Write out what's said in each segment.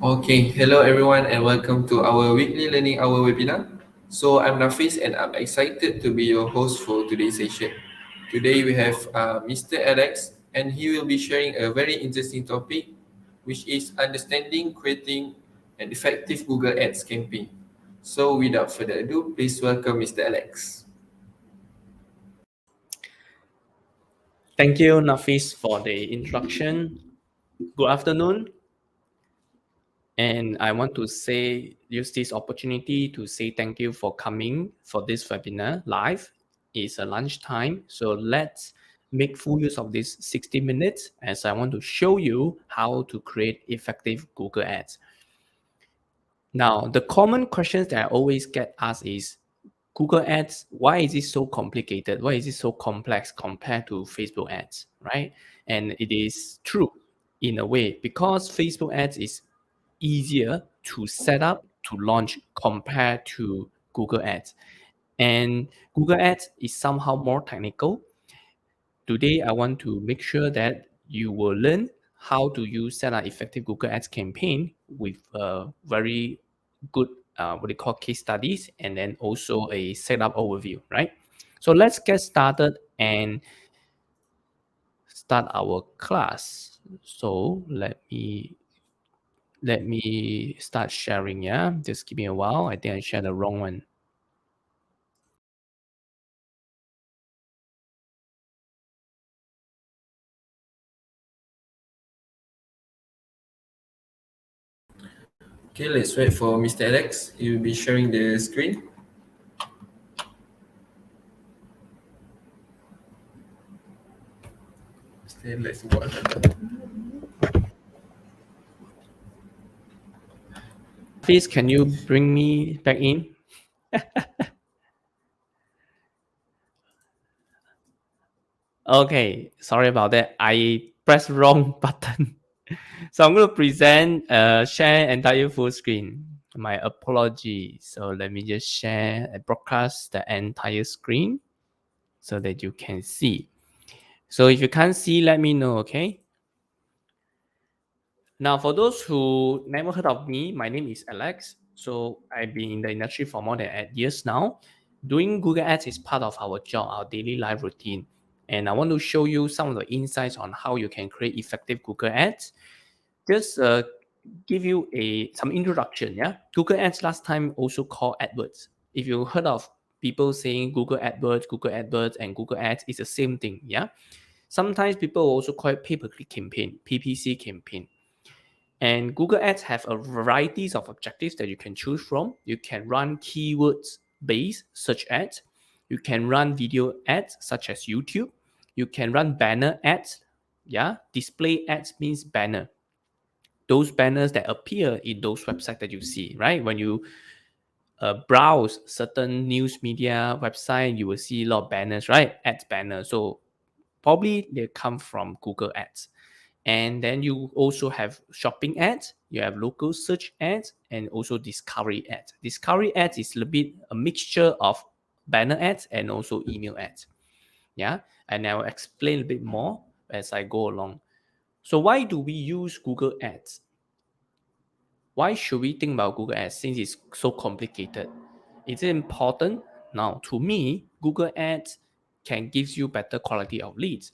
Okay, hello everyone and welcome to our weekly learning hour webinar. So I'm Nafis and I'm excited to be your host for today's session. Today we have Mr. Alex and he will be sharing a very interesting topic which is understanding, creating an effective Google Ads campaign. So without further ado, please welcome Mr. Alex. Thank you, Nafis, for the introduction. Good afternoon. And I want to use this opportunity to say thank you for coming for this webinar live. It's a lunchtime, so let's make full use of this 60 minutes as I want to show you how to create effective Google Ads. Now, the common questions that I always get asked is, Google Ads, why is it so complicated? Why is it so complex compared to Facebook ads, right? And it is true in a way because Facebook ads is easier to set up, to launch compared to Google ads. And Google ads is somehow more technical. Today, I want to make sure that you will learn how to use set an effective Google Ads campaign with a very good what they call case studies and then also a setup overview, right? So let's get started and start our class. So let me start sharing. Yeah, just give me a while. I think I shared the wrong one. Okay, let's wait for Mr. Alex. He will be sharing the screen. Let's go. Please, can you bring me back in? Okay, sorry about that. I pressed wrong button. So I'm going to present, share entire full screen. My apology. So let me just share and broadcast the entire screen so that you can see. So if you can't see, let me know, okay? Now, for those who never heard of me, my name is Alex. So I've been in the industry for more than 8 years now. Doing Google Ads is part of our job, our daily life routine. And I want to show you some of the insights on how you can create effective Google Ads. Just give you some introduction. Yeah, Google Ads last time also called AdWords. If you heard of people saying Google AdWords, and Google Ads, is the same thing. Yeah, sometimes people also call it pay-per-click campaign, PPC campaign. And Google Ads have a varieties of objectives that you can choose from. You can run keywords based search ads. You can run video ads such as YouTube. You can run banner ads. Yeah, display ads means banner. Those banners that appear in those websites that you see, right? When you browse certain news media website, you will see a lot of banners, right? Ads banner. So probably they come from Google Ads. And then you also have shopping ads, you have local search ads, and also discovery ads. Discovery ads is a little bit a mixture of banner ads and also email ads. Yeah, and I'll explain a bit more as I go along. So why do we use Google Ads? Why should we think about Google Ads since it's so complicated? Is it important? Now, to me, Google Ads can give you better quality of leads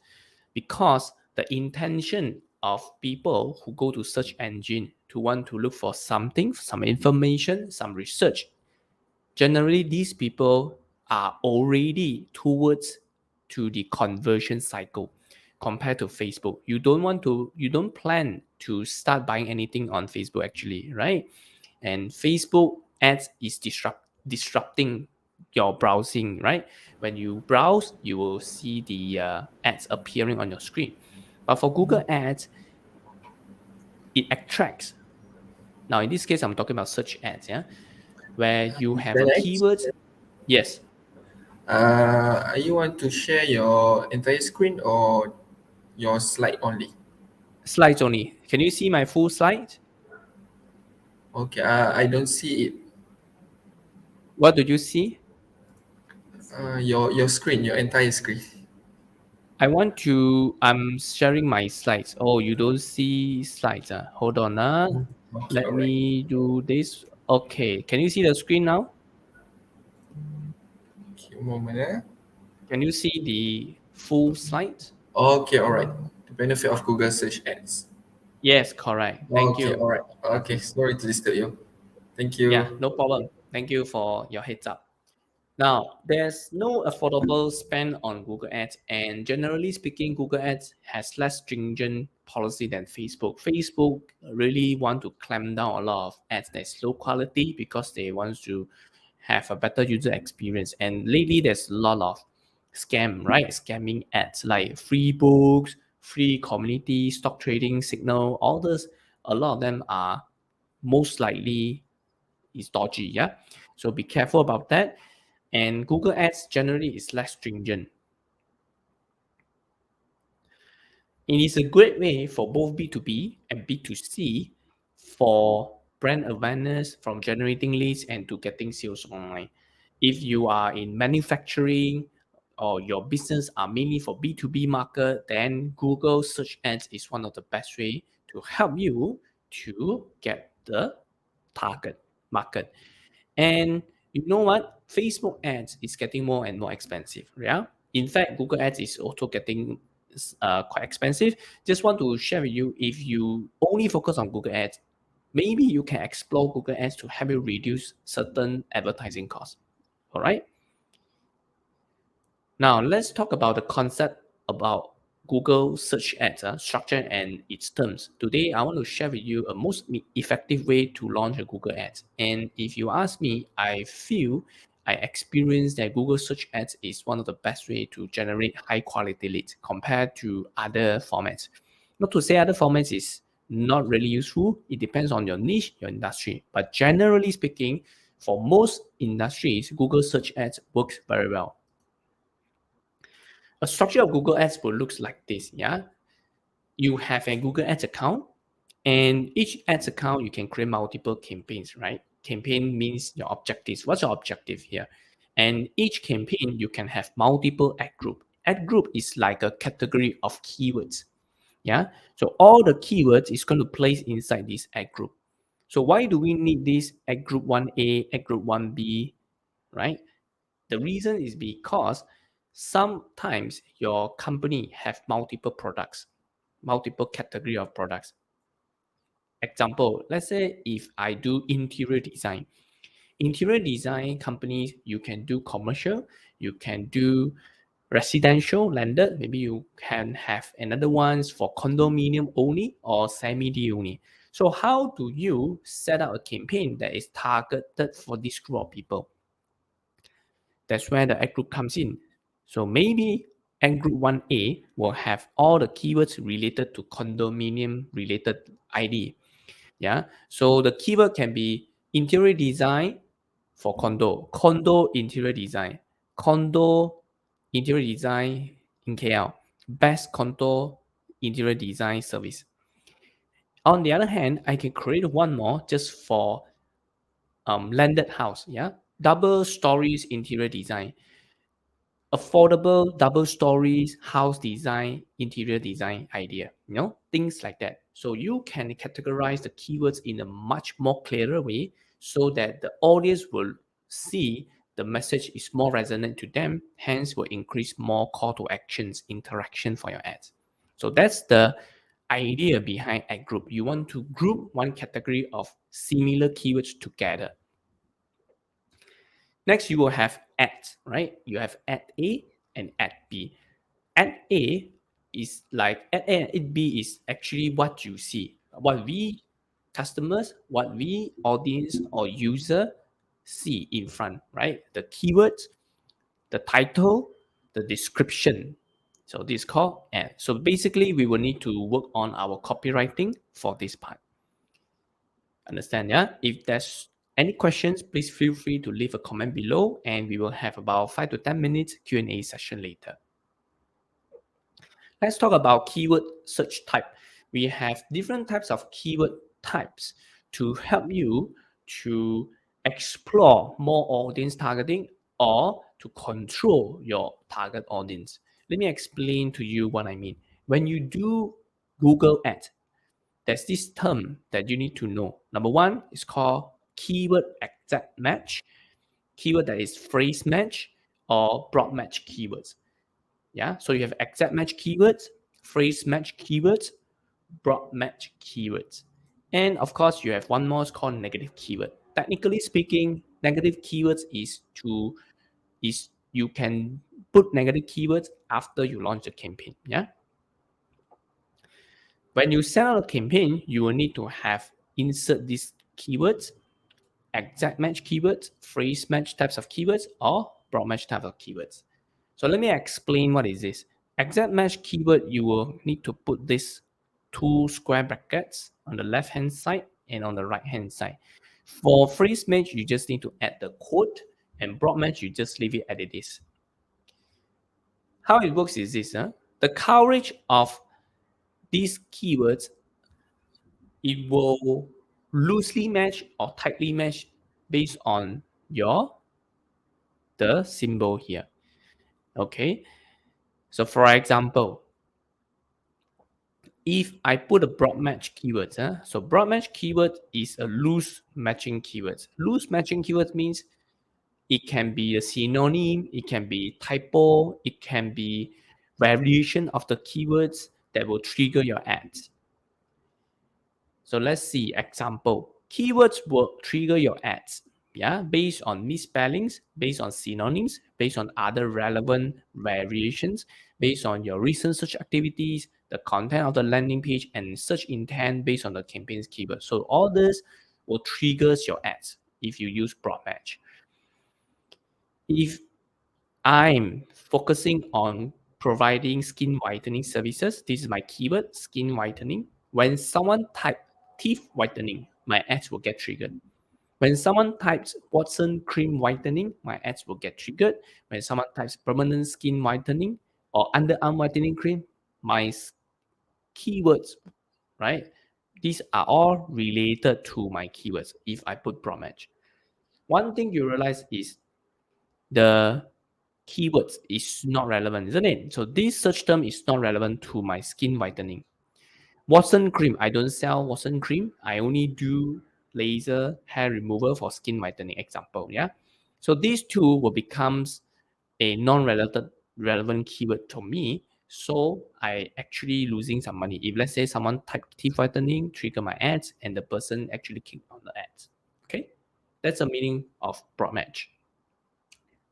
because the intention of people who go to search engine to want to look for something, some information, some research, generally these people are already towards to the conversion cycle compared to Facebook. You don't plan to start buying anything on Facebook actually, right? And Facebook ads is disrupting your browsing, right? When you browse, you will see the ads appearing on your screen. But for Google Ads, it attracts. Now, in this case, I'm talking about search ads, yeah, where you have Mr. a Alex, keywords. Yes, you want to share your entire screen or your slide only? slides only. Can you see my full slide? Okay, I don't see it. What do you see? Your screen, your entire screen. I'm sharing my slides. Oh, you don't see slides. Hold on. Okay, Let all right. me do this. Okay, can you see the screen now? Okay, a moment, eh? Can you see the full slide? Okay, all right. The benefit of Google search ads. Yes, correct. Thank Okay, you. all right. Okay, sorry to disturb you. Thank Yeah, you. no problem. Thank you for your heads up. Now, there's no affordable spend on Google Ads, and generally speaking, Google Ads has less stringent policy than Facebook. Facebook really want to clamp down a lot of ads that's low quality because they want to have a better user experience. And lately, there's a lot of scam, right? Scamming ads like free books, free community, stock trading, signal, all this. A lot of them are most likely is dodgy. Yeah, so be careful about that. And Google Ads generally is less stringent. It is a great way for both B2B and B2C for brand awareness, from generating leads and to getting sales online. If you are in manufacturing or your business are mainly for B2B market, then Google search ads is one of the best way to help you to get the target market. And you know what? Facebook ads is getting more and more expensive. Yeah. In fact, Google ads is also getting quite expensive. Just want to share with you, if you only focus on Google ads, maybe you can explore Google ads to help you reduce certain advertising costs. All right. Now, let's talk about the concept about Google search ads structure and its terms. Today, I want to share with you a most effective way to launch a Google ads. And if you ask me, I feel I experience that Google search ads is one of the best way to generate high quality leads compared to other formats. Not to say other formats is not really useful. It depends on your niche, your industry. But generally speaking, for most industries, Google search ads works very well. A structure of Google Ads will looks like this. Yeah, you have a Google Ads account, and each ads account you can create multiple campaigns. Right? Campaign means your objectives. What's your objective here? And each campaign you can have multiple ad group. Ad group is like a category of keywords. Yeah. So all the keywords is going to place inside this ad group. So why do we need this ad group 1A, ad group 1B, right? The reason is because sometimes your company have multiple products, multiple category of products. Example, let's say if I do interior design companies, you can do commercial, you can do residential landed, maybe you can have another ones for condominium only or semi-D only. So how do you set up a campaign that is targeted for this group of people? That's where the ad group comes in. So maybe ad group 1A will have all the keywords related to condominium related ID. Yeah. So the keyword can be interior design for condo, condo interior design, condo interior design in KL, best condo interior design service. On the other hand, I can create one more just for landed house. Yeah. Double stories interior design, affordable double stories house design, interior design idea, things like that. So you can categorize the keywords in a much more clearer way so that the audience will see the message is more resonant to them, hence will increase more call to actions interaction for your ads. So that's the idea behind ad group. You want to group one category of similar keywords together. Next, you will have ads, right? You have ad A and ad B. Ad A is like ad A and ad B is actually what you see, what we customers, what we audience or user see in front, right? The keywords, the title, the description. So this is called ad. So basically, we will need to work on our copywriting for this part. Understand, yeah? If there's any questions, please feel free to leave a comment below, and we will have about 5 to 10 minutes Q&A session later. Let's talk about keyword search type. We have different types of keyword types to help you to explore more audience targeting or to control your target audience. Let me explain to you what I mean. When you do Google Ads, there's this term that you need to know. Number one is called keyword exact match, keyword that is phrase match, or broad match keywords. Yeah, so you have exact match keywords, phrase match keywords, broad match keywords. And of course, you have one more, it's called negative keyword. Technically speaking, negative keywords is you can put negative keywords after you launch the campaign. Yeah. When you send out a campaign, you will need to have insert these keywords, exact match keywords, phrase match types of keywords, or broad match type of keywords. So let me explain what is this. Exact match keyword, you will need to put this two square brackets on the left hand side and on the right hand side. For phrase match, you just need to add the quote, and broad match, you just leave it as it is. How it works is this, the coverage of these keywords, it will loosely match or tightly match based on the symbol here. Okay, so for example, if I put a broad match keywords, so broad match keyword is a loose matching keywords. Loose matching keywords means it can be a synonym, it can be typo, it can be variation of the keywords that will trigger your ads. So let's see example. Keywords will trigger your ads, yeah, based on misspellings, based on synonyms, based on other relevant variations, based on your recent search activities, the content of the landing page, and search intent based on the campaign's keyword. So all this will triggers your ads if you use broad match. If I'm focusing on providing skin whitening services, this is my keyword, skin whitening. When someone type teeth whitening, my ads will get triggered. When someone types Watson cream whitening, my ads will get triggered. When someone types permanent skin whitening or underarm whitening cream, my keywords, right? These are all related to my keywords if I put broad match. One thing you realize is the keywords is not relevant, isn't it? So this search term is not relevant to my skin whitening. Watson cream, I don't sell Watson cream. I only do laser hair removal for skin whitening example. Yeah. So these two will becomes a non-relevant keyword to me. So I actually losing some money. If let's say someone type teeth whitening, trigger my ads, and the person actually click on the ads. Okay. That's the meaning of broad match.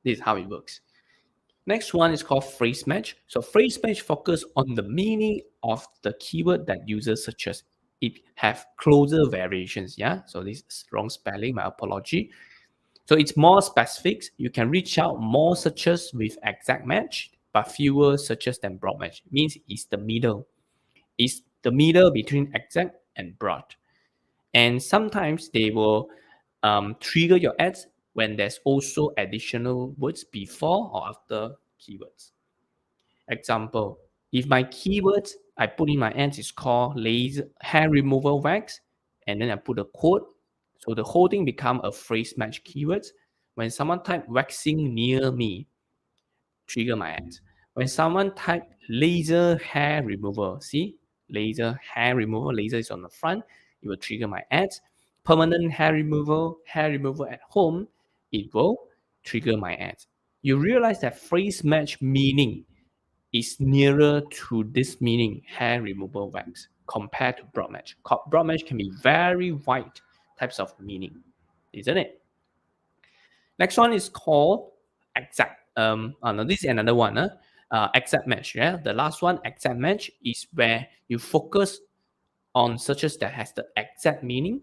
This is how it works. Next one is called phrase match. So phrase match focus on the meaning of the keyword that users searches. It have closer variations. Yeah. So this is wrong spelling. My apology. So it's more specific. You can reach out more searches with exact match, but fewer searches than broad match. It means it's the middle. It's the middle between exact and broad. And sometimes they will trigger your ads when there's also additional words before or after keywords. Example, if my keywords I put in my ads is called laser hair removal wax, and then I put a quote, so the whole thing become a phrase match keywords. When someone type waxing near me, trigger my ads. When someone type laser hair removal, see laser hair removal, laser is on the front, it will trigger my ads. Permanent hair removal at home, it will trigger my ads. You realize that phrase match meaning is nearer to this meaning, hair removal wax, compared to broad match. Broad match can be very wide types of meaning, isn't it? Next one is called exact. No, this is another one. Exact match. Yeah, the last one, exact match, is where you focus on searches that has the exact meaning,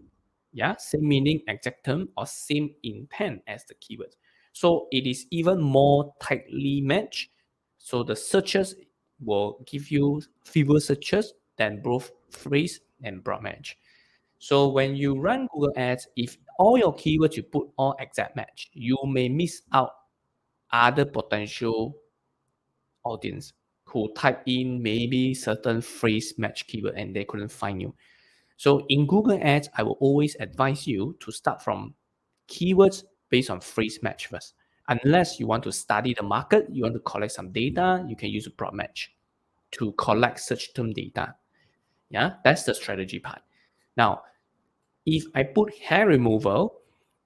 yeah, same meaning, exact term, or same intent as the keyword. So it is even more tightly matched. So the searches will give you fewer searches than both phrase and broad match. So when you run Google Ads, if all your keywords you put all exact match, you may miss out other potential audience who type in maybe certain phrase match keyword and they couldn't find you. So in Google Ads, I will always advise you to start from keywords based on phrase match first. Unless you want to study the market, you want to collect some data, you can use a broad match to collect search term data. Yeah, that's the strategy part. Now, if I put hair removal,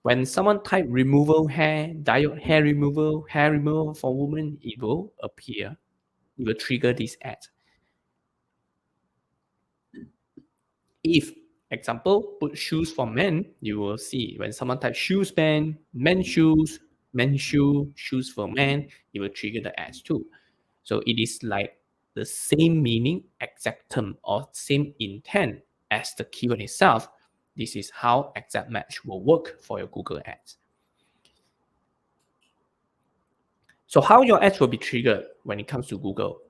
when someone type removal hair, diode hair removal for women, it will appear. It will trigger this ad. If, example, put shoes for men, you will see when someone types shoes men shoe, shoes for men, it will trigger the ads too. So it is like the same meaning, exact term, or same intent as the keyword itself. This is how exact match will work for your Google ads. So how your ads will be triggered when it comes to Google?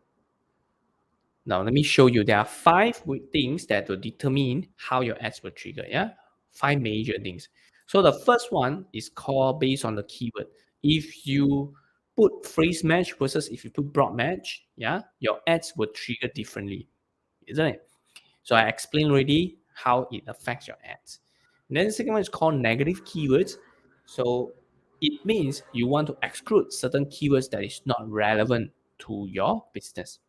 Now, let me show you. There are 5 things that will determine how your ads will trigger. Yeah, 5 major things. So the first one is called based on the keyword. If you put phrase match versus if you put broad match, yeah, your ads will trigger differently, isn't it? So I explained already how it affects your ads. And then the second one is called negative keywords. So it means you want to exclude certain keywords that is not relevant to your business.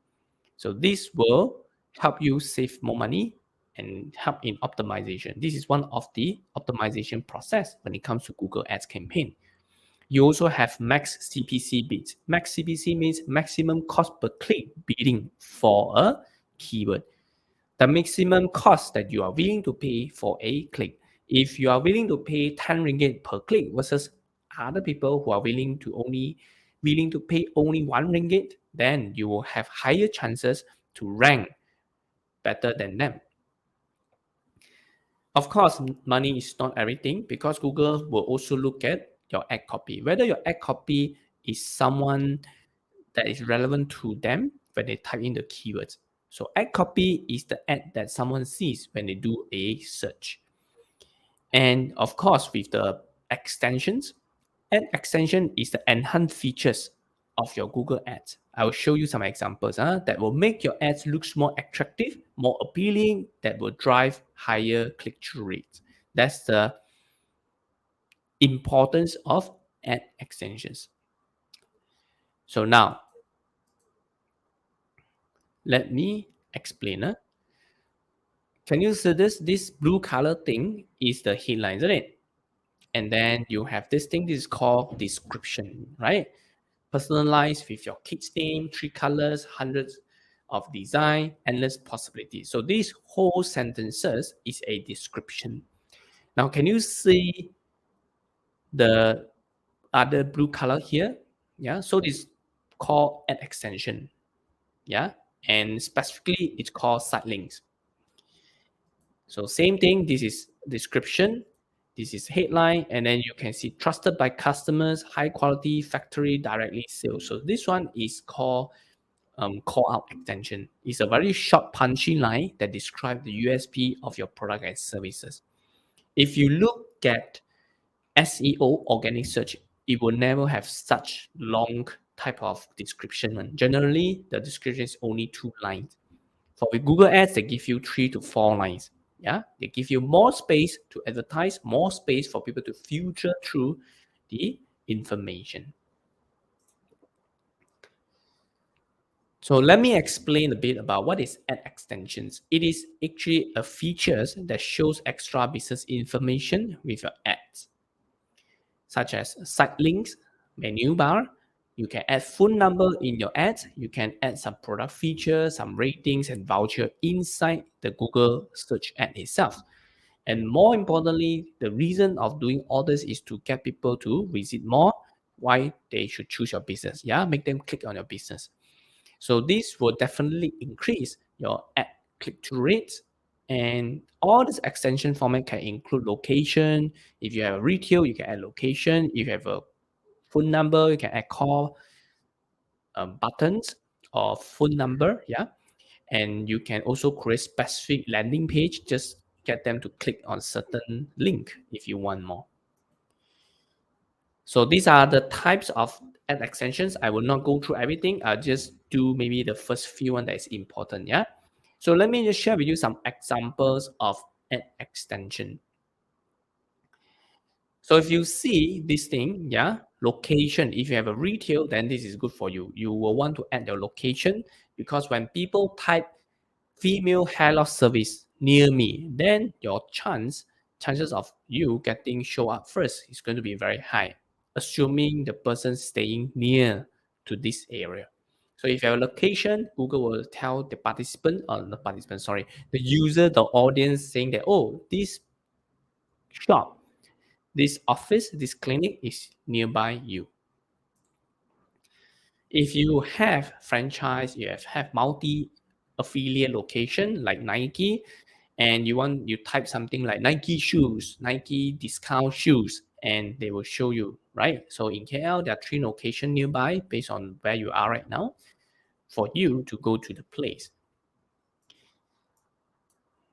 So this will help you save more money and help in optimization. This is one of the optimization process when it comes to Google Ads campaign. You also have max CPC bids. Max CPC means maximum cost per click bidding for a keyword. The maximum cost that you are willing to pay for a click. If you are willing to pay 10 ringgit per click versus other people who are willing to pay only 1 ringgit, then you will have higher chances to rank better than them. Of course, money is not everything because Google will also look at your ad copy, whether your ad copy is someone that is relevant to them when they type in the keywords. So ad copy is the ad that someone sees when they do a search. And of course, with the extensions, ad extension is the enhanced features of your Google ads. I will show you some examples that will make your ads look more attractive, more appealing, that will drive higher click-through rates. That's the importance of ad extensions. So now, let me explain. Can you see this? This blue color thing is the headline, isn't it? And then you have this thing, this is called description, right? Personalized with your kids' name, 3 colors, hundreds of design, endless possibilities. So these whole sentences is a description. Now, can you see the other blue color here? Yeah, so this called ad extension. Yeah, and specifically it's called site links. So same thing, this is description, this is headline, and then you can see trusted by customers, high quality, factory directly sales. So this one is called call out extension. It's a very short, punchy line that describes the USP of your product and services. If you look at SEO, organic search, it will never have such long type of description. Generally, the description is only 2 lines. For with Google Ads, they give you 3 to 4 lines. Yeah, they give you more space to advertise, more space for people to filter through the information. So let me explain a bit about what is ad extensions. It is actually a features that shows extra business information with your ads, such as site links, menu bar. You can add phone number in your ads. You can add some product features, some ratings and voucher inside the Google search ad itself. And more importantly, the reason of doing all this is to get people to visit more, why they should choose your business. Yeah, make them click on your business. So this will definitely increase your ad click-through rates. And all this extension format can include location. If you have a retail, you can add location. If you have a phone number, you can add call buttons or phone number. Yeah. And you can also create specific landing page, just get them to click on certain link if you want more. So these are the types of ad extensions. I will not go through everything. I'll just do maybe the first few one that is important. Yeah. So let me just share with you some examples of ad extension. So if you see this thing, yeah, location, if you have a retail, then this is good for you. You will want to add your location because when people type female hair loss service near me, then your chances of you getting show up first is going to be very high, assuming the person staying near to this area. So if you have a location, Google will tell the participant, or not participant, sorry, the user, the audience, saying that, oh, this shop, this office, this clinic is nearby you. If you have franchise, have multi affiliate location like Nike, and you type something like Nike shoes, Nike discount shoes, and they will show you, right? So in KL, there are 3 locations nearby based on where you are right now for you to go to the place.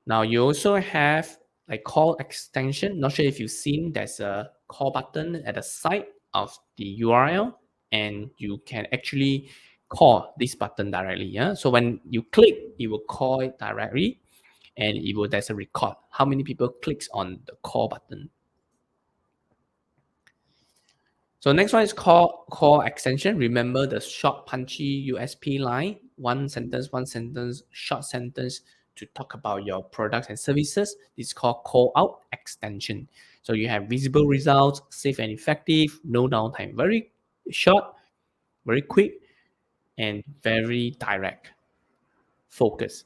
Now you also have like call extension. Not sure if you've seen there's a call button at the side of the URL, and you can actually call this button directly. Yeah. So when you click, it will call it directly, and there's a record how many people clicks on the call button. So next one is call extension. Remember the short punchy USP line, one sentence, short sentence to talk about your products and services. It's called call out extension. So you have visible results, safe and effective, no downtime. Very short, very quick, and very direct focus.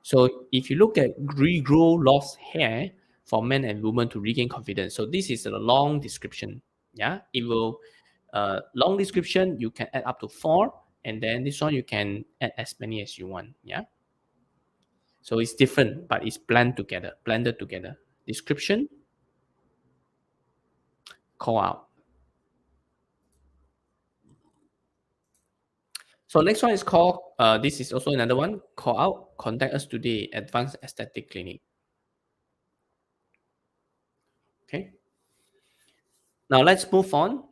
So if you look at regrow lost hair for men and women to regain confidence, so this is a long description. Yeah, it will long description you can add up to 4, and then this one you can add as many as you want. Yeah, so it's different, but it's blended together. Description, call out. So next one is called. This is also another one. Call out. Contact us today. Advanced Aesthetic Clinic. Okay. Now let's move on.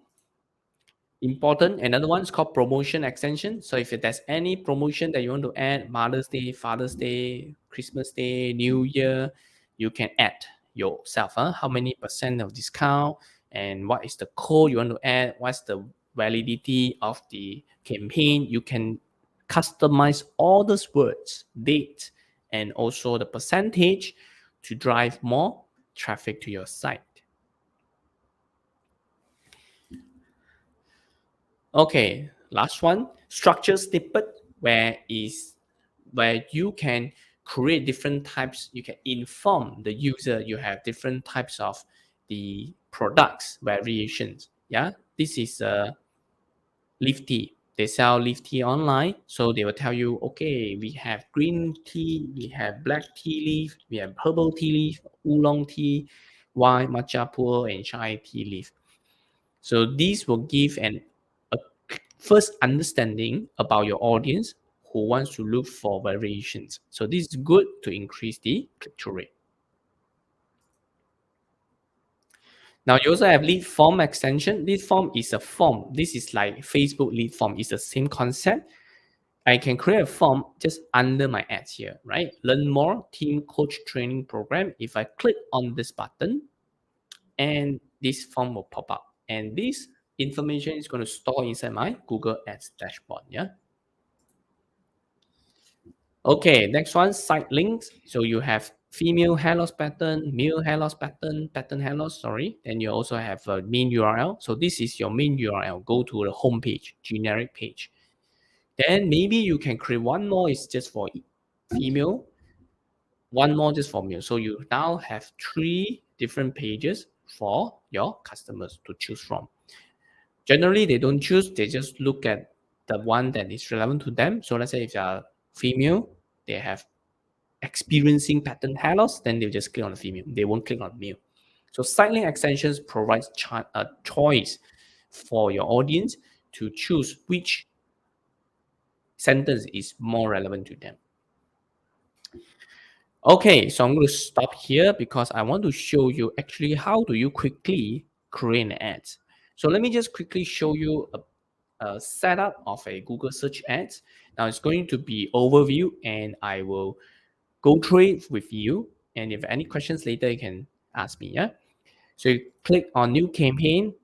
Important. Another one is called promotion extension. So if there's any promotion that you want to add, Mother's Day, Father's Day, Christmas Day, New Year, you can add yourself. How many percent of discount, and what is the code you want to add? What's the validity of the campaign? You can customize all those words, date, and also the percentage to drive more traffic to your site. Okay, last one, structure snippet, where you can create different types. You can inform the user you have different types of the products variations. Yeah, this is a leaf tea. They sell leaf tea online, so they will tell you, okay, we have green tea, we have black tea leaf, we have herbal tea leaf, oolong tea, white matcha puer, and chai tea leaf. So these will give a first understanding about your audience who wants to look for variations. So this is good to increase the click-through rate. Now you also have lead form extension. Lead form is a form. This is like Facebook lead form. It's the same concept. I can create a form just under my ads here, right? Learn more team coach training program. If I click on this button, and this form will pop up, and this information is going to store inside my Google Ads dashboard. Yeah. Okay, next one, site links. So you have female hair loss pattern, male hair loss pattern, pattern hair loss, sorry. Then you also have a main URL. So this is your main URL. Go to the home page, generic page. Then maybe you can create one more is just for female, one more just for male. So you now have 3 different pages for your customers to choose from. Generally, they don't choose, they just look at the one that is relevant to them. So let's say if you are female, they have experiencing pattern hair loss, then they'll just click on the female. They won't click on male. So site link extensions provides a choice for your audience to choose which sentence is more relevant to them. Okay, so I'm going to stop here because I want to show you actually how do you quickly create an ad. So let me just quickly show you a setup of a Google search ads. Now it's going to be overview, and I will go through it with you. And if any questions later, you can ask me. Yeah. So you click on new campaign.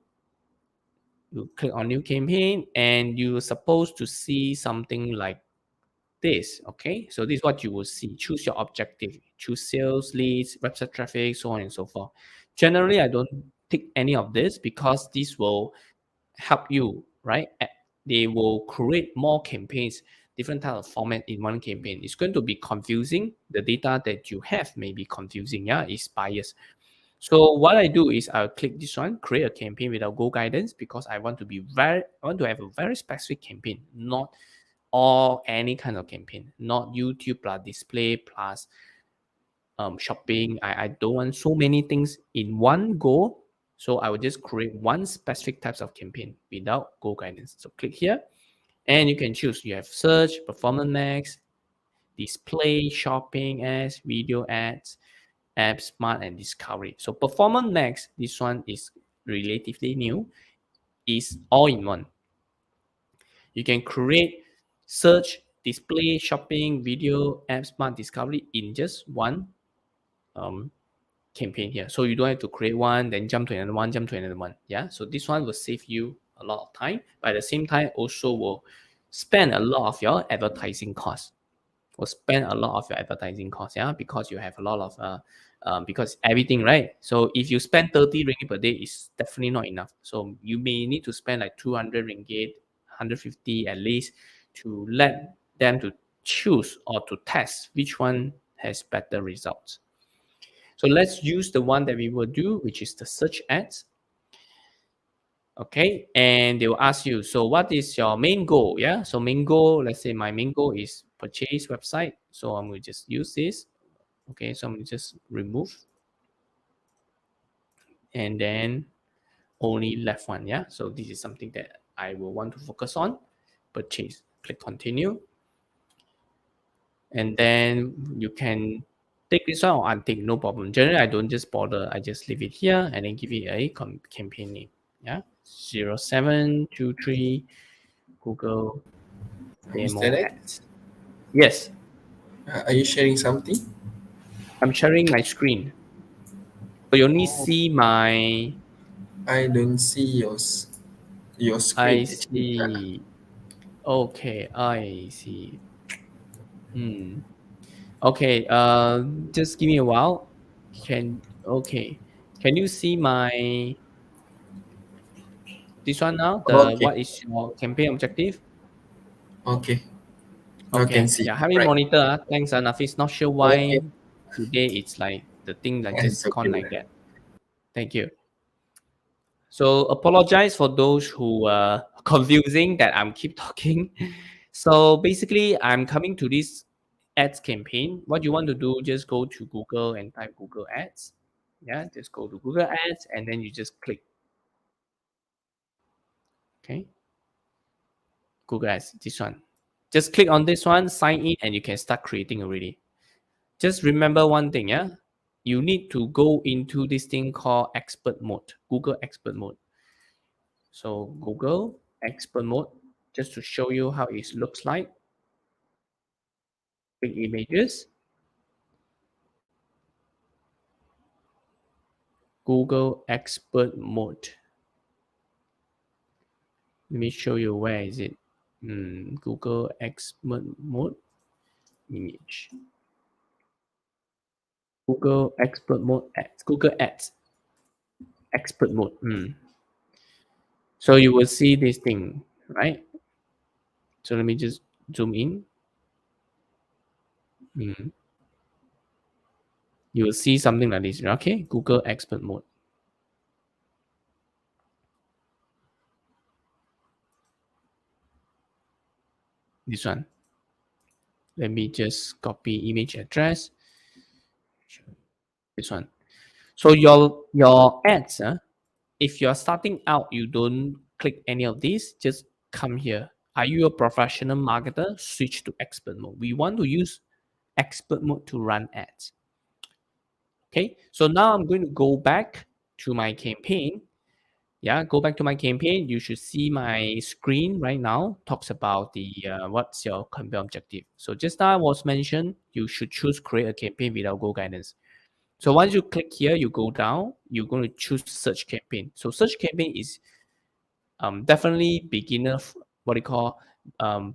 You click on new campaign, and you're supposed to see something like this. Okay, so this is what you will see. Choose your objective, choose sales, leads, website traffic, so on and so forth. Generally, I don't tick any of this because this will help you, right? They will create more campaigns, different type of format in one campaign. It's going to be confusing. The data that you have may be confusing. Yeah, it's biased. So what I do is I'll click this one, create a campaign without Go guidance, because I want to have a very specific campaign, not all any kind of campaign, not YouTube plus display plus shopping. I don't want so many things in one go. So I will just create one specific types of campaign without Go guidance. So click here and you can choose. You have search, performance max, display, shopping ads, video ads, app smart and discovery. So performance max, this one is relatively new, is all in one. You can create search, display, shopping, video, app smart, discovery in just one um, campaign here. So you don't have to create one, then jump to another one, jump to another one. Yeah. So this one will save you a lot of time, but at the same time also will spend a lot of your advertising costs. Will spend a lot of your advertising costs, yeah, because you have a lot of because everything, right? So if you spend 30 ringgit per day, it's definitely not enough. So you may need to spend like 200 ringgit, 150 at least, to let them to choose or to test which one has better results. So let's use the one that we will do, which is the search ads. Okay, and they will ask you, so what is your main goal? Yeah, so main goal, let's say my main goal is purchase website. So I'm going to just use this. Okay, so I'm going to just remove and then only left one. Yeah, so this is something that I will want to focus on. Purchase, click continue. And then you can take this one or untick, no problem. Generally, I don't just bother. I just leave it here and then give it a campaign name. Yeah, 0723 Google Mr. demo Alex, ads. Yes, are you sharing something? I'm sharing my screen. So you only Oh, see my. I don't see your I screen actually. see. Okay, I see. Hmm. Okay. Just give me a while. Okay. Can you see my this one now? The Okay, what is your campaign objective? okay. Now can Okay. see. Yeah. Have me Right. monitor. Thanks, Nafis. Not sure Okay. why today it's like the thing like It's just gone okay. like that. Thank you. So apologize for those who confusing that I'm keep talking. So basically, I'm coming to this ads campaign. What you want to do, just go to Google and type Google Ads. Yeah, just go to Google Ads and then you just click. Okay, Google Ads, this one. Just click on this one, sign in, and you can start creating already. Just remember one thing, yeah. You need to go into this thing called expert mode, Google expert mode. So Google expert mode, just to show you how it looks like. Click images, Google expert mode. Let me show you where is it. Google expert mode image. Google expert mode ads. Google ads expert mode. So you will see this thing, right? So let me just zoom in. You will see something like this. Okay, Google expert mode. This one. Let me just copy image address. This one. So your ads, if you're starting out, you don't click any of these. Just come here. Are you a professional marketer? Switch to expert mode. We want to use expert mode to run ads. Okay, so now I'm going to go back to my campaign. Yeah, go back to my campaign. You should see my screen right now. Talks about the what's your campaign objective. So just now I was mentioned, you should choose create a campaign without Go guidance. So once you click here, you go down, you're going to choose search campaign. So search campaign is definitely beginner, what do you call,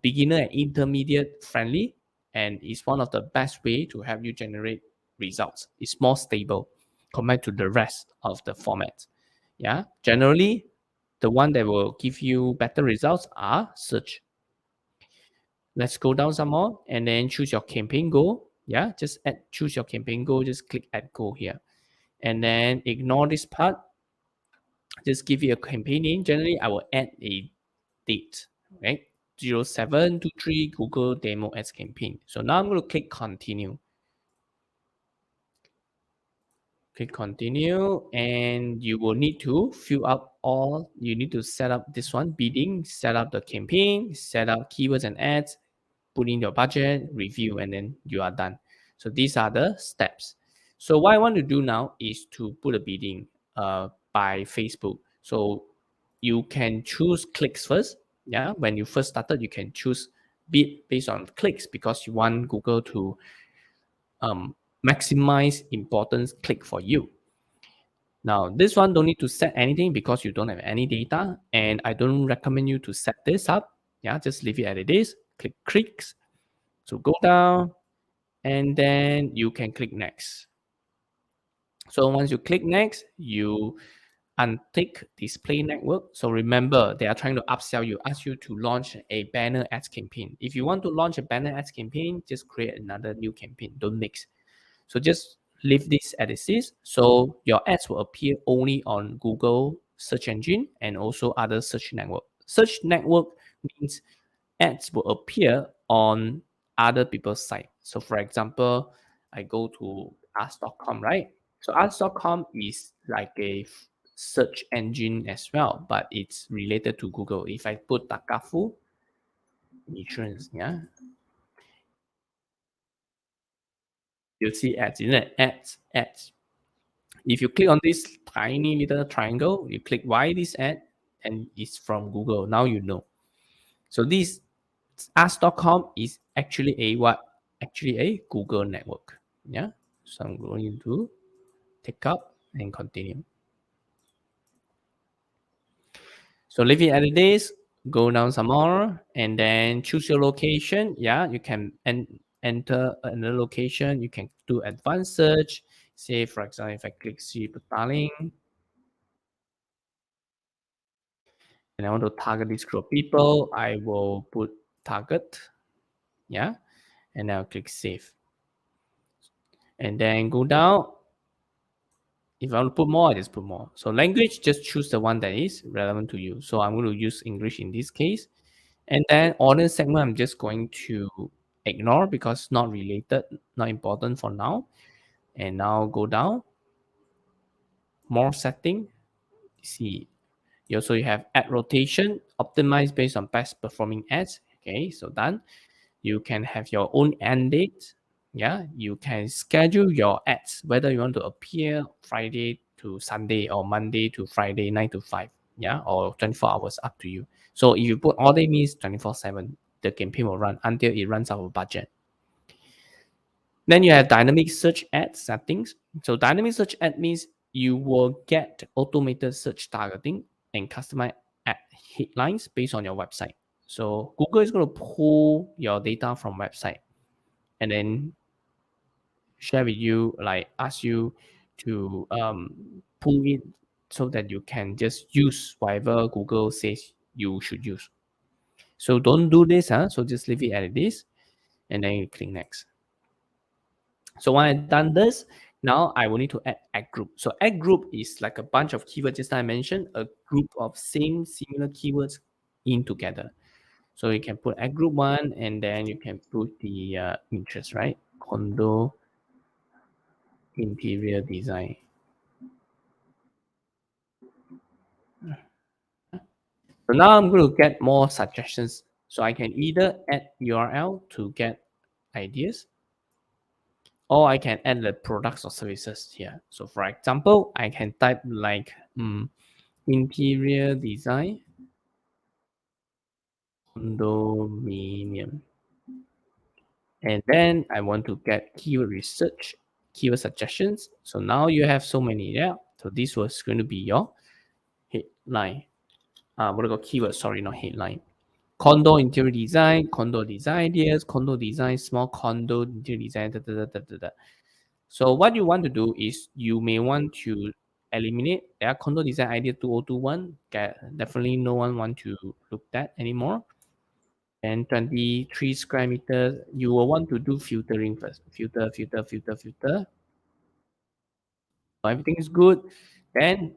beginner and intermediate friendly, and it's one of the best way to help you generate results. It's more stable compared to the rest of the formats. Yeah, generally, the one that will give you better results are search. Let's go down some more and then choose your campaign goal. Yeah, just choose your campaign goal. Just click add goal here, and then ignore this part. Just give you a campaign name. Generally, I will add a date, right? 0723 Google Demo Ads campaign. So now I'm going to click continue. Click continue, and you will need to fill up all. You need to set up this one bidding, set up the campaign, set up keywords and ads, put in your budget, review, and then you are done. So these are the steps. So what I want to do now is to put a bidding by Facebook. So you can choose clicks first. Yeah, when you first started, you can choose bid based on clicks because you want Google to um, maximize importance click for you. Now, this one don't need to set anything because you don't have any data, and I don't recommend you to set this up. Yeah, just leave it as it is. Click clicks. So go down, and then you can click next. So once you click next, you untick display network. So remember, they are trying to upsell you, ask you to launch a banner ads campaign. If you want to launch a banner ads campaign, just create another new campaign. Don't mix. So just leave this as it is. So your ads will appear only on Google search engine and also other search network. Search network means ads will appear on other people's site. So for example, I go to ask.com, right? So ask.com is like a search engine as well, but it's related to Google. If I put Takafu insurance, yeah, you'll see ads, isn't it? Ads. If you click on this tiny little triangle, you click why this ad, and it's from Google. Now you know. So this ask.com is actually a what? Actually a Google network. Yeah. So I'm going to take up and continue. So leave it as it is. Go down some more and then choose your location. Yeah, you can enter another location. You can do advanced search. Say for example, if I click see Petaling, and I want to target this group of people, I will put target, yeah, and I'll click save. And then go down. If I want to put more, I just put more. So language, just choose the one that is relevant to you. So I'm going to use English in this case. And then audience segment, I'm just going to ignore because not related, not important for now. And now go down, more setting. See, you also have ad rotation, optimized based on best performing ads. Okay, so done. You can have your own end date. Yeah, you can schedule your ads, whether you want to appear Friday to Sunday or Monday to Friday, 9 to 5. Yeah, or 24 hours, up to you. So if you put all day means 24/7, the campaign will run until it runs out of budget. Then you have dynamic search ad settings. So dynamic search ad means you will get automated search targeting and customized ad headlines based on your website. So Google is going to pull your data from website and then share with you, like ask you to pull it so that you can just use whatever Google says you should use. So don't do this, huh? So just leave it as it is, and then you click next. So when I've done this, now I will need to add ad group. So ad group is like a bunch of keywords just like I mentioned, a group of same similar keywords in together. So you can put ad group one, and then you can put the interest, right? Condo interior design. So now I'm going to get more suggestions. So I can either add URL to get ideas, or I can add the products or services here. So for example, I can type like interior design condominium. And then I want to get keyword research, keyword suggestions. So now you have so many. Yeah. So this was going to be your headline. What about keyword? Sorry, not headline. Condo interior design, condo design ideas, condo design, small condo interior design. Da, da, da, da, da, da. So what you want to do is you may want to eliminate condo design idea 2021. Definitely no one want to look that anymore. And 23 square meters, you will want to do filtering first. Filter, filter, filter, filter. So everything is good. Then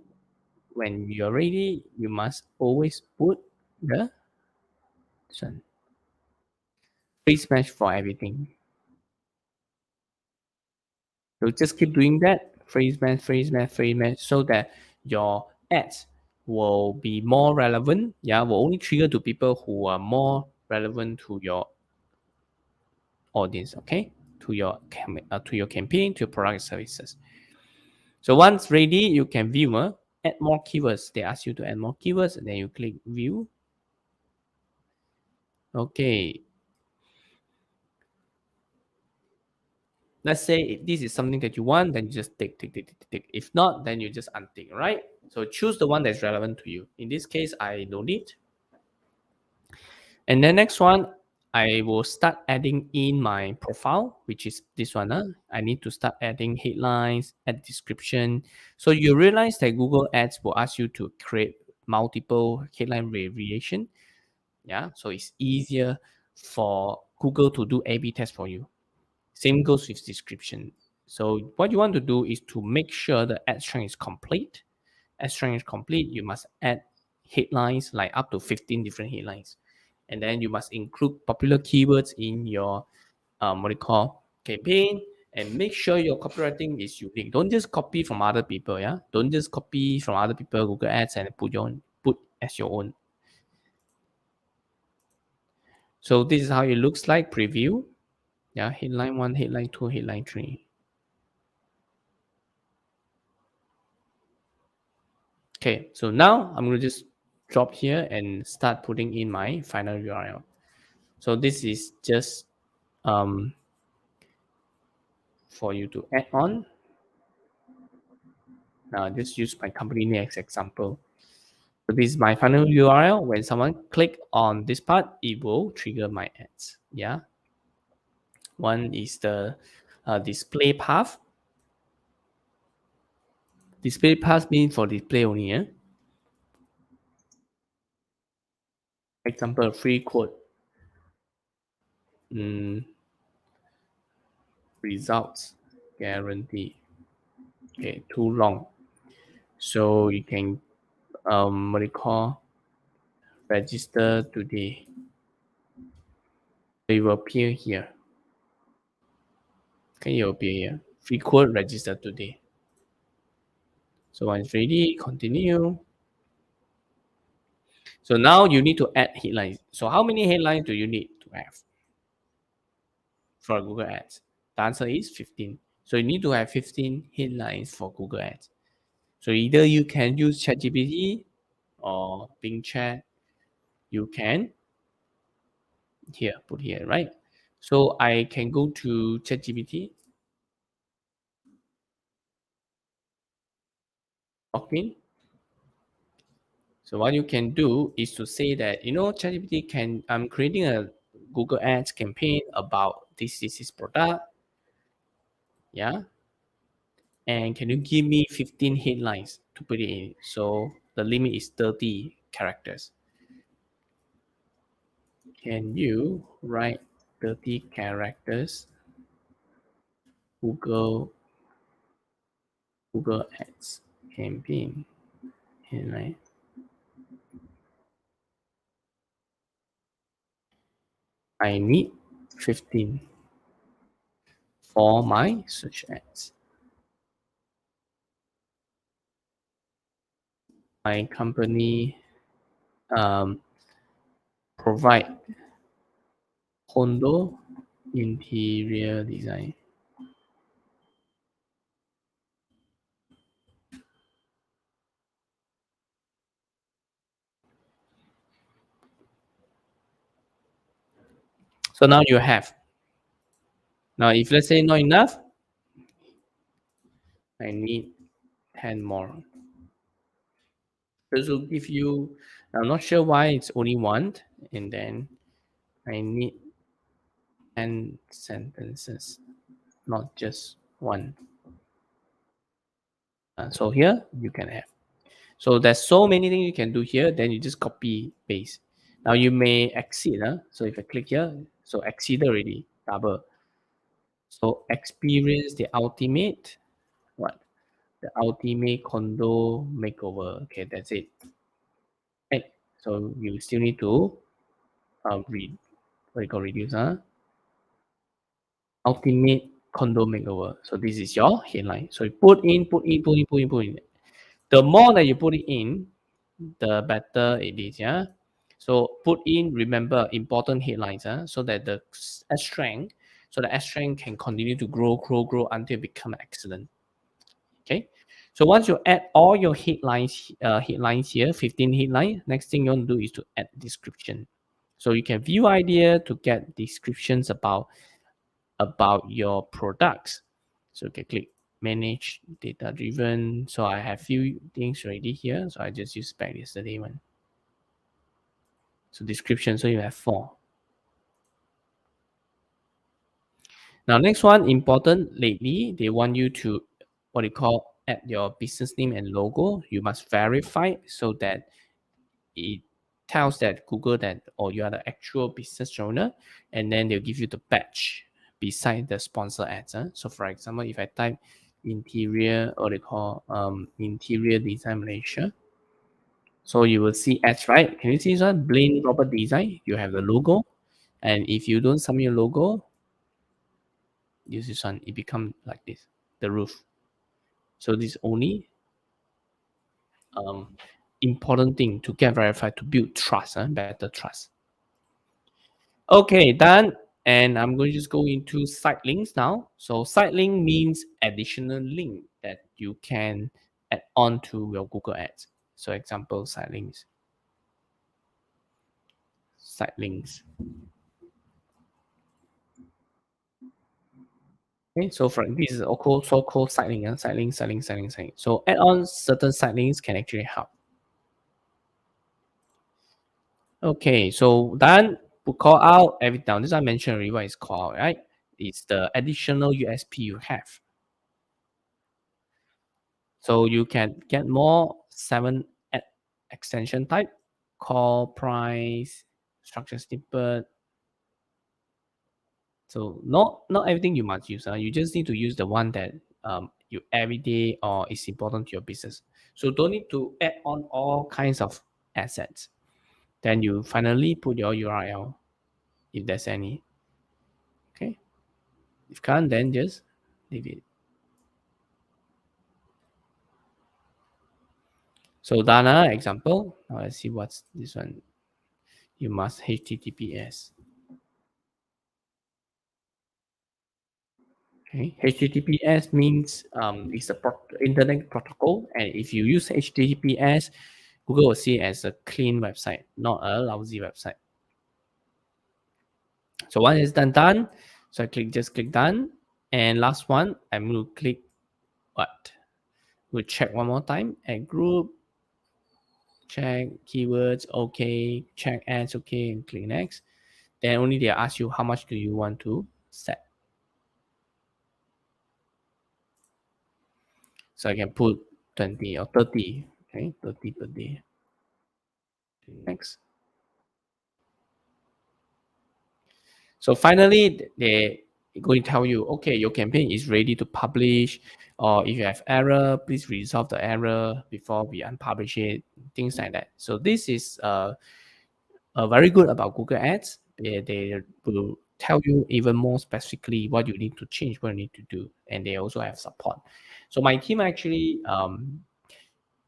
when you're ready, you must always put the sun. Freeze mesh for everything. So just keep doing that. Freeze mesh, freeze mesh, freeze mesh, so that your ads will be more relevant. Yeah, will only trigger to people who are more relevant to your audience. Okay, to your campaign, to your product services. So once ready, you can view. Add more keywords. They ask you to add more keywords, and then you click view. Okay. Let's say if this is something that you want, then you just tick, tick, tick, tick, tick. If not, then you just untick, right? So choose the one that's relevant to you. In this case, I don't need. And then next one, I will start adding in my profile, which is this one. I need to start adding headlines, add description. So you realize that Google Ads will ask you to create multiple headline variation. Yeah, so it's easier for Google to do A/B test for you. Same goes with description. So what you want to do is to make sure the ad string is complete. Ad string is complete, you must add headlines like up to 15 different headlines. And then you must include popular keywords in your what do you call campaign, and make sure your copywriting is unique. Don't just copy from other people, yeah. Don't just copy from other people Google Ads and put as your own. So this is how it looks like preview. Yeah, headline 1, headline 2, headline 3. Okay, so now I'm going to just drop here and start putting in my final URL. So this is just for you to add on. Now just use my company name as example. So this is my final URL. When someone click on this part, it will trigger my ads. Yeah. One is the display path. Display path means for display only. Yeah. Example, free quote. Mm, results guarantee. Okay, too long. So you can what do you call register today. So it will appear here. Okay, it will appear here. Free quote register today. So once ready, continue. So now you need to add headlines. So how many headlines do you need to have for Google Ads? The answer is 15. So you need to have 15 headlines for Google Ads. So either you can use ChatGPT or Bing Chat. You can here, put here, right? So I can go to ChatGPT, log in. So what you can do is to say that, ChatGPT I'm creating a Google Ads campaign about this product. Yeah. And can you give me 15 headlines to put it in? So the limit is 30 characters. Can you write 30 characters Google Google Ads campaign headline? I need 15 for my search ads. My company provide condo interior design. So now you have. Now, if let's say not enough, I need 10 more. This will give you, I'm not sure why it's only one. and then I need 10 sentences, not just one. So here you can have. So there's so many things you can do here. Then you just copy paste. Now you may exceed. So if I click here, so exceed already, double. So experience the ultimate what? The ultimate condo makeover. Okay, that's it. Right. So you still need to read what you call reduce, ultimate condo makeover. So this is your headline. So you put in, put in, put in, put in, put in. The more that you put it in, the better it is. Yeah. So put in, remember important headlines, so that the S strength, so the S strength can continue to grow, grow, grow until it become excellent. Okay. So once you add all your headlines here, 15 headlines, next thing you want to do is to add description. So you can view idea to get descriptions about your products. So you can click manage data driven. So I have few things ready here. So I just use back yesterday one. So description. So you have 4. Now next one important lately, they want you to what they call add your business name and logo. You must verify so that it tells that Google that or you are the actual business owner, and then they'll give you the badge beside the sponsor ads. So for example, if I type interior or they call interior design Malaysia, so you will see ads, right? Can you see this one? Blaine Robert Design. You have the logo, and if you don't submit your logo, use this one. It become like this, the roof. So this only um, important thing to get verified to build trust, better trust. Okay, done. And I'm going to just go into site links now. So site link means additional link that you can add on to your Google Ads. So example, site links. Site links. Okay, so for this is also so-called site link, site link, site link, site link, site link. So add on certain site links can actually help. Okay, so done. Put call out every down. This I mentioned already what is call out, right? It's the additional USP you have. So you can get more 7 extension type, call, price, structure snippet. So not everything you must use. You just need to use the one that you every day or is important to your business. So don't need to add on all kinds of assets. Then you finally put your URL if there's any. Okay. If can't, then just leave it. So Dana example. Now let's see what's this one. You must HTTPS. Okay, HTTPS means it's a internet protocol, and if you use HTTPS, Google will see it as a clean website, not a lousy website. So once it's done. So I just click done, and last one I'm going to click what? We'll check one more time. Add group, check keywords, okay, check ads, okay, and click next. Then only they ask you how much do you want to set. So I can put 20 or 30, okay, 30 per day. Next. So finally, they going to tell you, okay, your campaign is ready to publish, or if you have error, please resolve the error before we unpublish it, things like that. So this is very good about Google Ads. They will tell you even more specifically what you need to change, what you need to do, and they also have support. So my team actually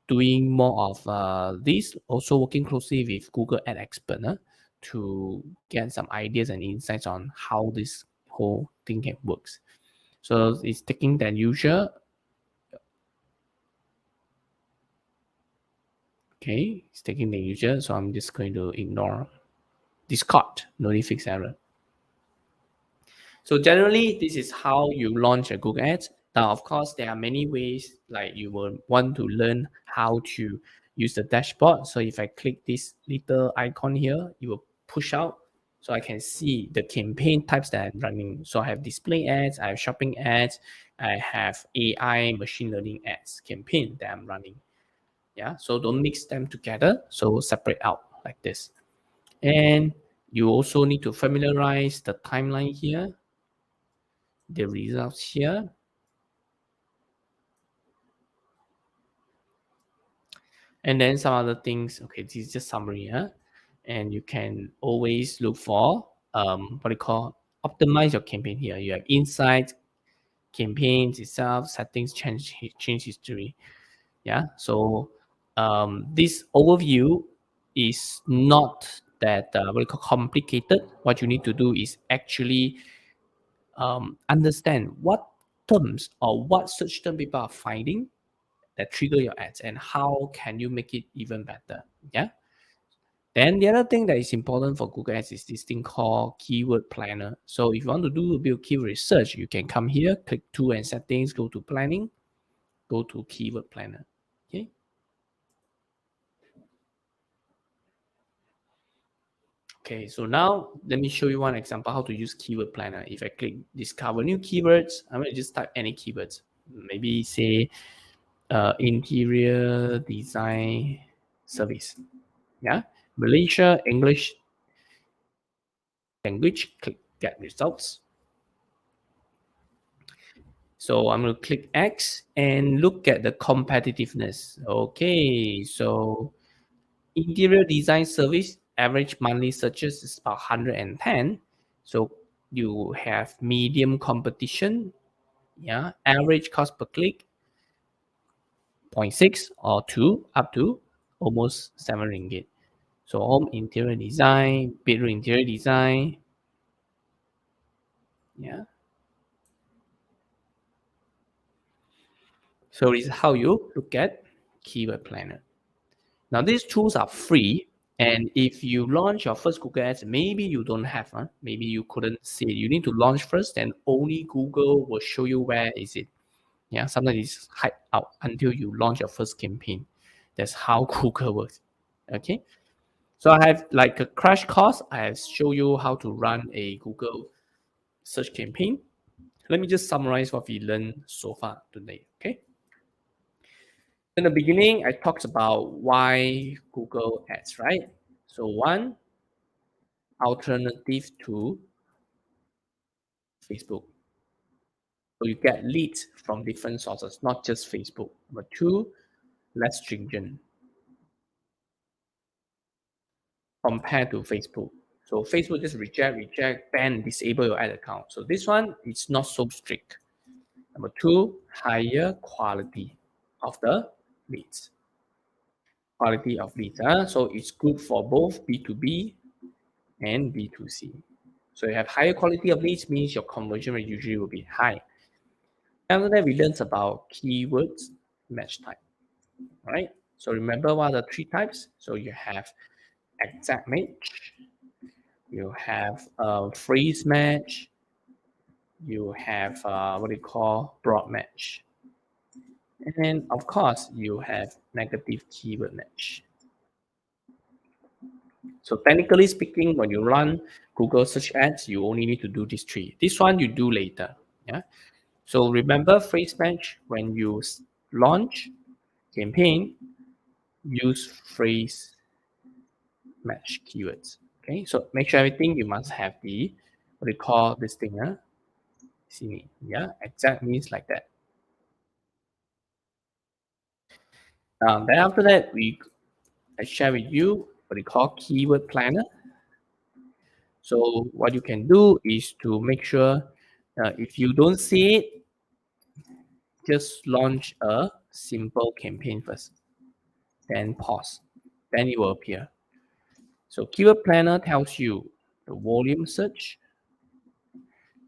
doing more of this, also working closely with Google Ad Expert to get some ideas and insights on how this whole thing can works. So it's taking the usual. Okay, it's taking the usual. So I'm just going to ignore Discord, no need fix error. So generally, this is how you launch a Google Ads. Now, of course, there are many ways. Like you will want to learn how to use the dashboard. So if I click this little icon here, it will push out so I can see the campaign types that I'm running. So I have display ads, I have shopping ads, I have AI machine learning ads campaign that I'm running. Yeah, so don't mix them together. So separate out like this. And you also need to familiarize the timeline here, the results here. And then some other things. Okay, this is just summary, huh? And you can always look for what you call optimize your campaign here. You have insights, campaigns itself, settings, change history. Yeah. So this overview is not that what you call complicated. What you need to do is actually understand what terms or what search term people are finding that trigger your ads and how can you make it even better. Yeah. Then the other thing that is important for Google Ads is this thing called Keyword Planner. So if you want to do a bit of keyword research, you can come here, click Tool and Settings, go to Planning, go to Keyword Planner. Okay. Okay, so now let me show you one example how to use Keyword Planner. If I click Discover New Keywords, I'm going to just type any keywords. Maybe say interior design service. Yeah, Malaysia, English language, click Get Results. So I'm going to click X and look at the competitiveness. Okay, so interior design service average monthly searches is about 110. So you have medium competition, yeah, average cost per click 0.6 or 2 up to almost 7 ringgit. So home interior design, bedroom interior design, yeah. So this is how you look at Keyword Planner. Now these tools are free, and if you launch your first Google Ads, maybe you don't have, maybe you couldn't see it. You need to launch first, and only Google will show you where is it. Yeah, sometimes it's hide out until you launch your first campaign. That's how Google works. Okay, so I have like a crash course. I have show you how to run a Google search campaign. Let me just summarize what we learned so far today. Okay. In the beginning, I talked about why Google Ads, right? So one, alternative to Facebook. So you get leads from different sources, not just Facebook. Number two, less stringent compared to Facebook. So Facebook just reject, ban, disable your ad account. So this one is not so strict. Number two, higher quality of the leads. Quality of leads. So it's good for both B2B and B2C. So you have higher quality of leads means your conversion rate usually will be high. After that, we learned about keywords match type, right? So remember what are the three types? So you have exact match, you have phrase match, you have what you call broad match. And then of course you have negative keyword match. So technically speaking, when you run Google search ads, you only need to do these three. This one you do later. Yeah. So remember phrase match when you launch campaign, use phrase match keywords. Okay. So make sure everything you must have the what we call this thing. See me. Yeah. Exact means like that. Then after that, I share with you what we call keyword planner. So what you can do is to make sure if you don't see it, just launch a simple campaign first, then pause, then it will appear. So keyword planner tells you the volume search,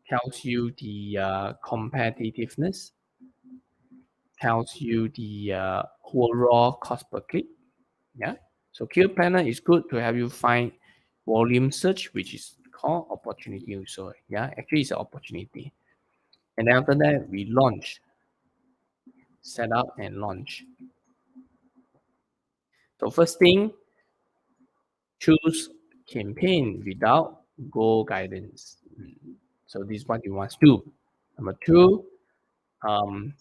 tells you the competitiveness, tells you the overall cost per click. Yeah. So keyword planner is good to help you find volume search, which is called opportunity also. Yeah, actually it's an opportunity. And then after that, we launch, set up and launch. So first thing, choose campaign without goal guidance. So this is what you want to do. Number two, um,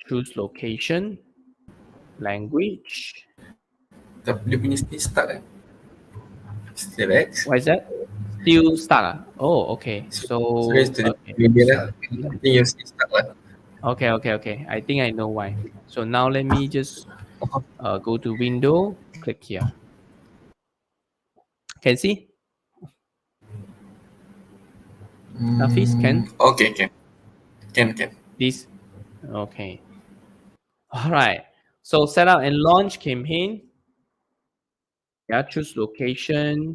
choose location, language. Tapi dia punya ni start kan? Still X. What is that? Still start. Oh, okay. So it's So to the okay. Indian lah. I think you still start lah. Okay. I think I know why. So now let me just go to window, click here. Can see? Nafis, can? Okay, can. Can. This? Okay. All right. So set up and launch campaign. Yeah, choose location,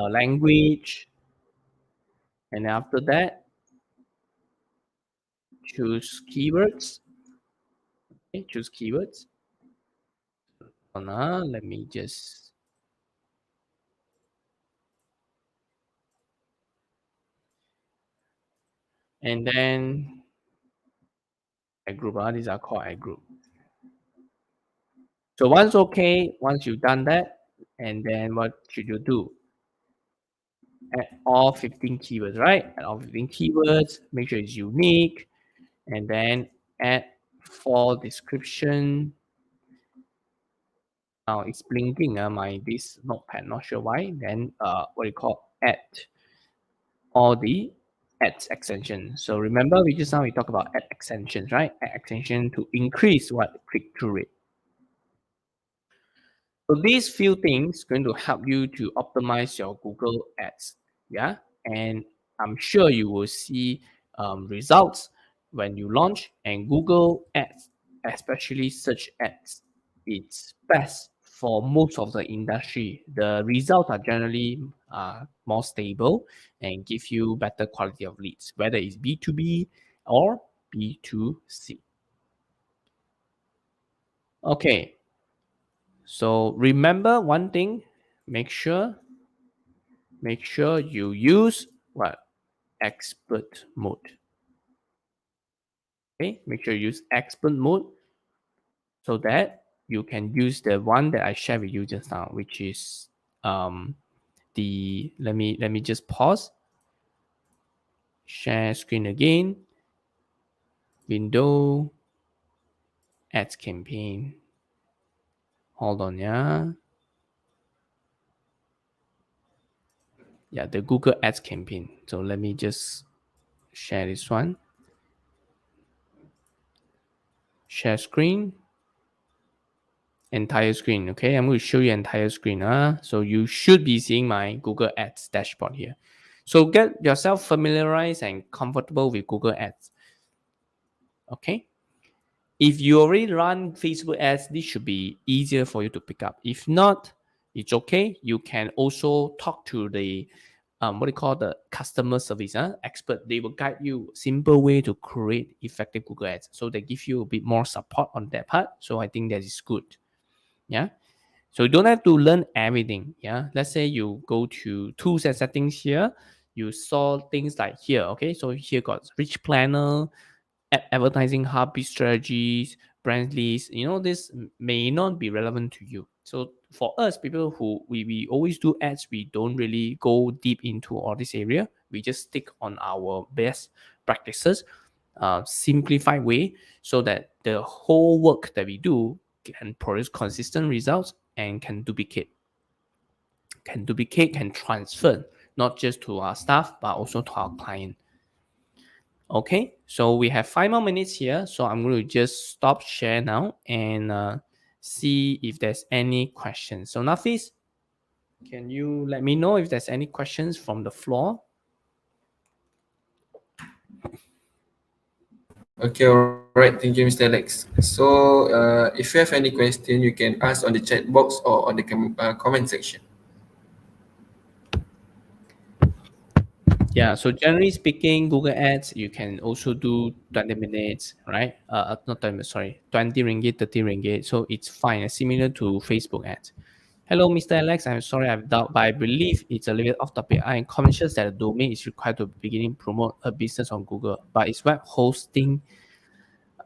language, and after that, choose keywords. Okay, choose keywords. Let me just and then ad group. These are called ad group. So once you've done that, and then what should you do? Add all 15 keywords, right? Add all 15 keywords, make sure it's unique, and then add for description. Now it's blinking my this notepad, not sure why. Then what you call add all the ads extension. So remember we talked about ad extensions, right? Ad extension to increase what click-through rate. So these few things going to help you to optimize your Google ads. Yeah. And I'm sure you will see results when you launch, and Google ads, especially search ads, it's best for most of the industry. The results are generally more stable and give you better quality of leads, whether it's B2B or B2C. Okay, so remember one thing, make sure you use what? Expert mode. Okay, make sure you use expert mode so that you can use the one that I shared with you just now, which is the let me just pause, share screen again, window, ads campaign. Hold on, yeah. Yeah, the Google Ads campaign. So let me just share this one. Share screen. Entire screen. Okay, I'm going to show you entire screen. So you should be seeing my Google Ads dashboard here. So get yourself familiarized and comfortable with Google Ads. Okay. If you already run Facebook ads, this should be easier for you to pick up. If not, it's okay. You can also talk to the what do you call the customer service expert. They will guide you simple way to create effective Google ads. So they give you a bit more support on that part. So I think that is good. Yeah. So you don't have to learn everything. Yeah. Let's say you go to tools and settings here. You saw things like here. Okay. So here got rich planner, advertising hub, strategies, brand lists. This may not be relevant to you. So for us, people who we always do ads, we don't really go deep into all this area. We just stick on our best practices, simplified way, so that the whole work that we do can produce consistent results and can transfer not just to our staff but also to our client. Okay, so we have 5 more minutes here, so I'm going to just stop share now and see if there's any questions. So Nafis, can you let me know if there's any questions from the floor? Okay, alright. Thank you, Mr. Alex. So, if you have any question, you can ask on the chat box or on the comment section. Yeah, so generally speaking, Google Ads, you can also do 20 minutes, right? Not 20 minutes, sorry, 20 ringgit, 30 ringgit. So it's fine, similar to Facebook ads. Hello, Mr. Alex. I'm sorry I've doubt, but I believe it's a little bit off topic. I am conscious that a domain is required to beginning promote a business on Google, but is web hosting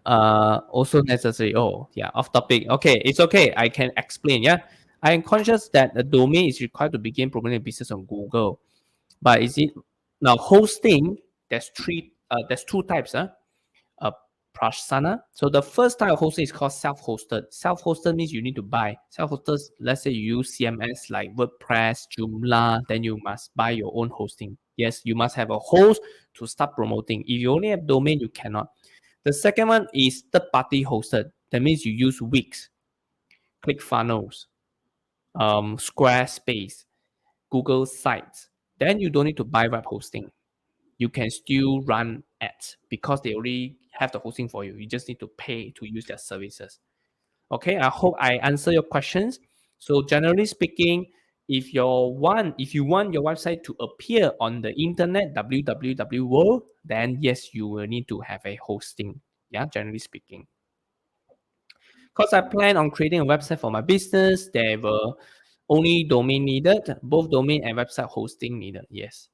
also necessary? Oh, yeah, off topic. Okay, it's okay. I can explain. Yeah. I am conscious that a domain is required to begin promoting a business on Google. But is it now hosting? There's two types. Uh, Prasana. So the first type of hosting is called self-hosted. Self-hosted means you need to buy. Self-hosted, let's say you use CMS like WordPress, Joomla, then you must buy your own hosting. Yes, you must have a host to start promoting. If you only have domain, you cannot. The second one is third-party hosted. That means you use Wix, ClickFunnels, Squarespace, Google Sites. Then you don't need to buy web hosting. You can still run ads because they already have the hosting for you. You just need to pay to use their services. Okay, I hope I answer your questions. So generally speaking, if you want your website to appear on the internet, www world, then yes, you will need to have a hosting. Yeah, generally speaking. Because I plan on creating a website for my business, there were only domain needed, both domain and website hosting needed. Yes.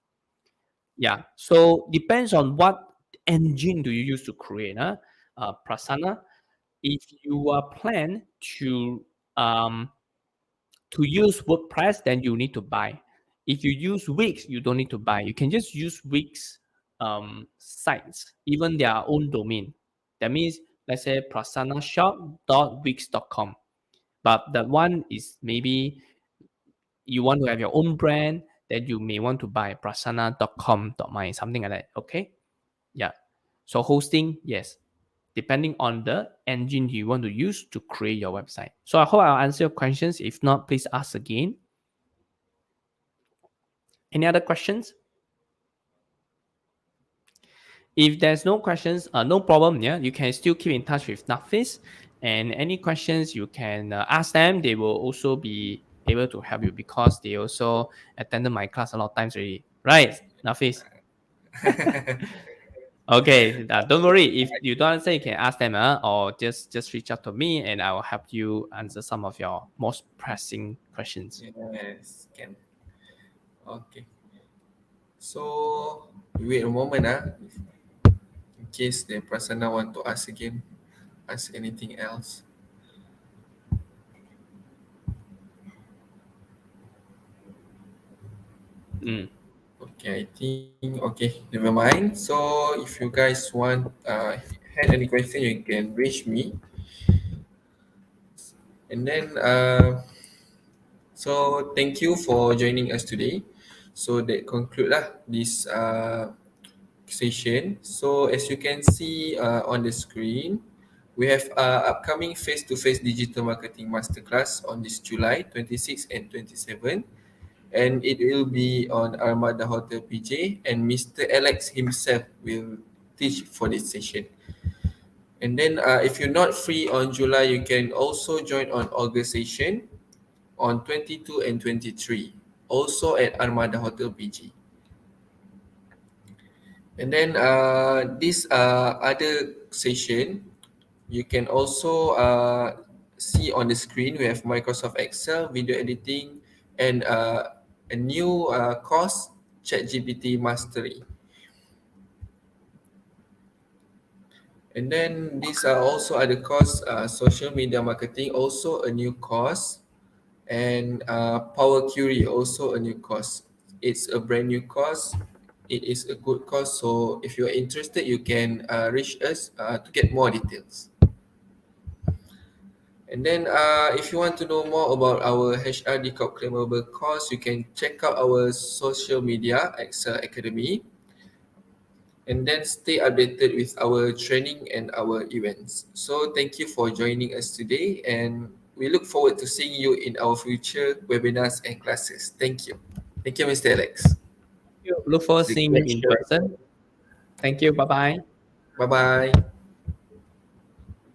Yeah. So depends on what engine do you use to create. Prasanna, if you are plan um, to use WordPress, then you need to buy. If you use Wix, you don't need to buy. You can just use Wix sites, even their own domain. That means, let's say prasanashop.wix.com. But that one is maybe you want to have your own brand, then you may want to buy prasanna.com.my, something like that. Okay. Yeah. So hosting, yes, depending on the engine you want to use to create your website. So I hope I'll answer your questions. If not, please ask again. Any other questions? If there's no questions, no problem. Yeah, you can still keep in touch with Nafis, and any questions you can ask them. They will also be able to help you because they also attended my class a lot of times already. Right, Nafis? Okay, don't worry. If you don't understand, you can ask them, or just reach out to me, and I will help you answer some of your most pressing questions. Yes, can. Okay. So wait a moment, in case the Prasanna want to ask again, ask anything else. Mm. Okay, I think okay, never mind. So if you guys want had any question, you can reach me. And then so thank you for joining us today. So that conclude lah this session. So as you can see on the screen, we have upcoming face-to-face digital marketing masterclass on this July 26 and 27, and it will be on Armada Hotel PJ, and Mr. Alex himself will teach for this session. And then if you're not free on July, you can also join on August session on 22 and 23, also at Armada Hotel PG. And then this other session, you can also see on the screen, we have Microsoft Excel, video editing, and a new course, ChatGPT Mastery. And then these are also other course, social media marketing, also a new course, and Power Query, also a new course. It's a brand new course. It is a good course. So if you are interested, you can reach us to get more details. And then if you want to know more about our HRD claimable course, you can check out our social media, Excel Academy, and then stay updated with our training and our events. So thank you for joining us today, and we look forward to seeing you in our future webinars and classes. Thank you. Thank you, Mr. Alex. Look forward It's to a seeing you in pleasure. person. Thank you. Bye bye. Bye bye.